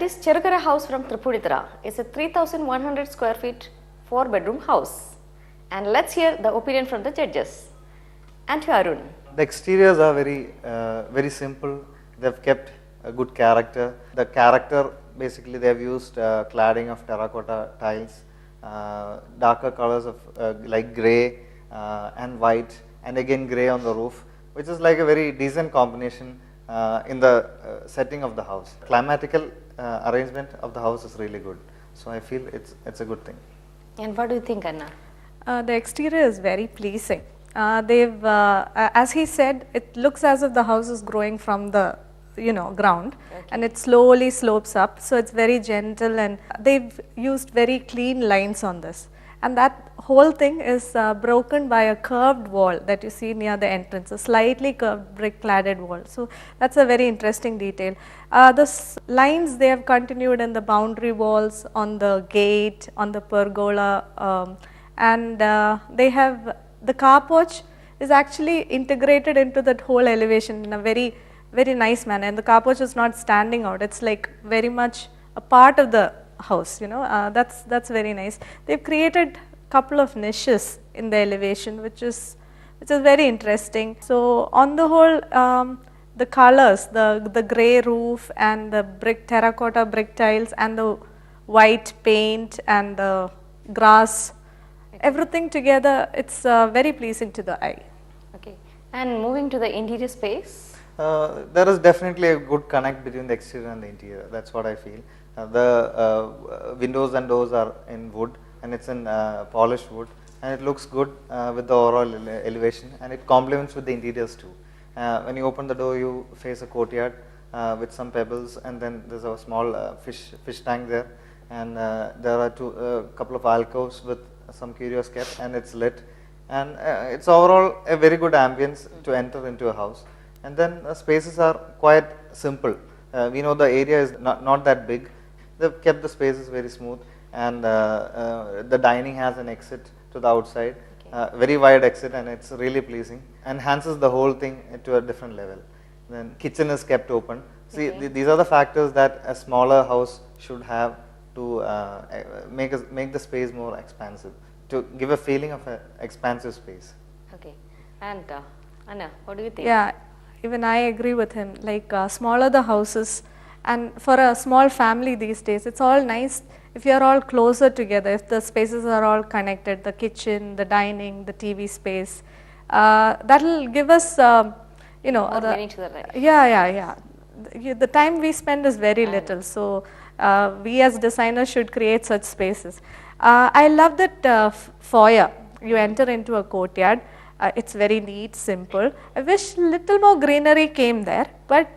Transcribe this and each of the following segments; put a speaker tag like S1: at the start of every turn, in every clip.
S1: that is Cherukida House from Tripura. It's a 3,100 square feet 4-bedroom house. And let's hear the opinion from the judges. And to Arun.
S2: The exteriors are very simple. They've kept a good character. The character, basically they have used cladding of terracotta tiles, darker colors of like grey and white, and again grey on the roof, which is like a very decent combination in the setting of the house. Climatical arrangement of the house is really good. So I feel it's a good thing.
S1: And what do you think, Anna?
S3: The exterior is very pleasing. As he said, it looks as if the house is growing from the ground, and it slowly slopes up. So it's very gentle, and they've used very clean lines on this. And that whole thing is broken by a curved wall that you see near the entrance, a slightly curved brick cladded wall. So that's a very interesting detail. The lines they have continued in the boundary walls, on the gate, on the pergola, and they have the car porch is actually integrated into that whole elevation in a very nice manner, and the car porch is not standing out. It's like very much a part of the house, that's very nice. They've created couple of niches in the elevation, which is very interesting. So on the whole, the colors, the grey roof and the terracotta brick tiles and the white paint and the grass, everything together, it's very pleasing to the eye.
S1: Okay. And moving to the interior space?
S2: There is definitely a good connect between the exterior and the interior. That's what I feel. The windows and doors are in wood, and it's in polished wood, and it looks good with the overall elevation, and it complements with the interiors too. When you open the door, you face a courtyard with some pebbles, and then there's a small fish tank there, and there are couple of alcoves with some curios kept, and it's lit, and it's overall a very good ambience to enter into a house. And then spaces are quite simple. We know the area is not that big. They've kept the spaces very smooth, and the dining has an exit to the outside, very wide exit, and it's really pleasing. Enhances the whole thing to a different level. Then kitchen is kept open. See, these are the factors that a smaller house should have to make the space more expansive, to give a feeling of an expansive space.
S1: Okay. And Anna, what do you think?
S3: Yeah, even I agree with him. Like smaller the houses, and for a small family these days, it's all nice if you are all closer together, if the spaces are all connected, the kitchen, the dining, the TV space. That will give us,
S1: more meaning to the life.
S3: Yeah. The time we spend is very little, so we as designers should create such spaces. I love that foyer. You enter into a courtyard. It's very neat, simple. I wish little more greenery came there, but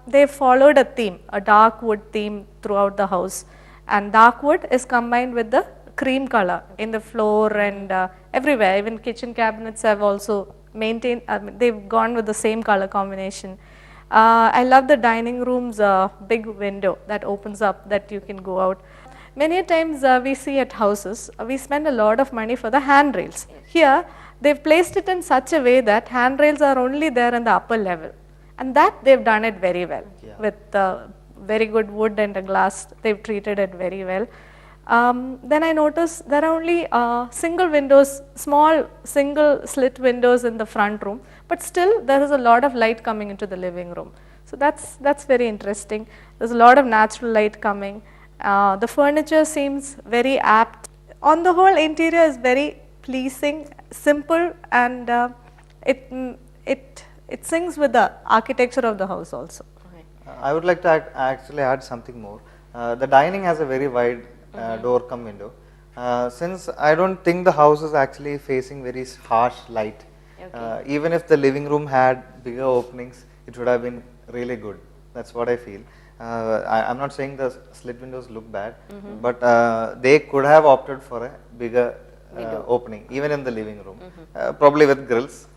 S3: they followed a theme, a dark wood theme throughout the house. And dark wood is combined with the cream color in the floor and everywhere. Even kitchen cabinets have also maintained, they've gone with the same color combination. I love the dining room's big window that opens up, that you can go out. Many times we see at houses, we spend a lot of money for the handrails. Here, they've placed it in such a way that handrails are only there in the upper level, and that they've done it very well. With very good wood and glass. They've treated it very well. Then I noticed there are only single windows, small single slit windows in the front room, but still there is a lot of light coming into the living room. So that's very interesting. There's a lot of natural light coming. The furniture seems very apt. On the whole, interior is very pleasing, simple, and it sings with the architecture of the house also.
S2: I would like to actually add something more. The dining has a very wide door come window. Since I don't think the house is actually facing very harsh light, even if the living room had bigger openings, it would have been really good. That's what I feel. I'm not saying the slit windows look bad, but they could have opted for a bigger opening, even in the living room, probably with grills.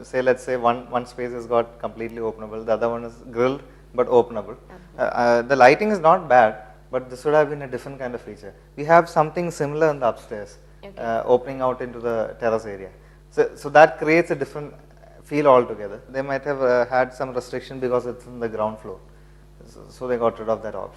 S2: Say, let's say one space has got completely openable, the other one is grilled but openable. The lighting is not bad, but this would have been a different kind of feature. We have something similar in the upstairs, opening out into the terrace area. So that creates a different feel altogether. They might have had some restriction because it's in the ground floor. so they got rid of that option.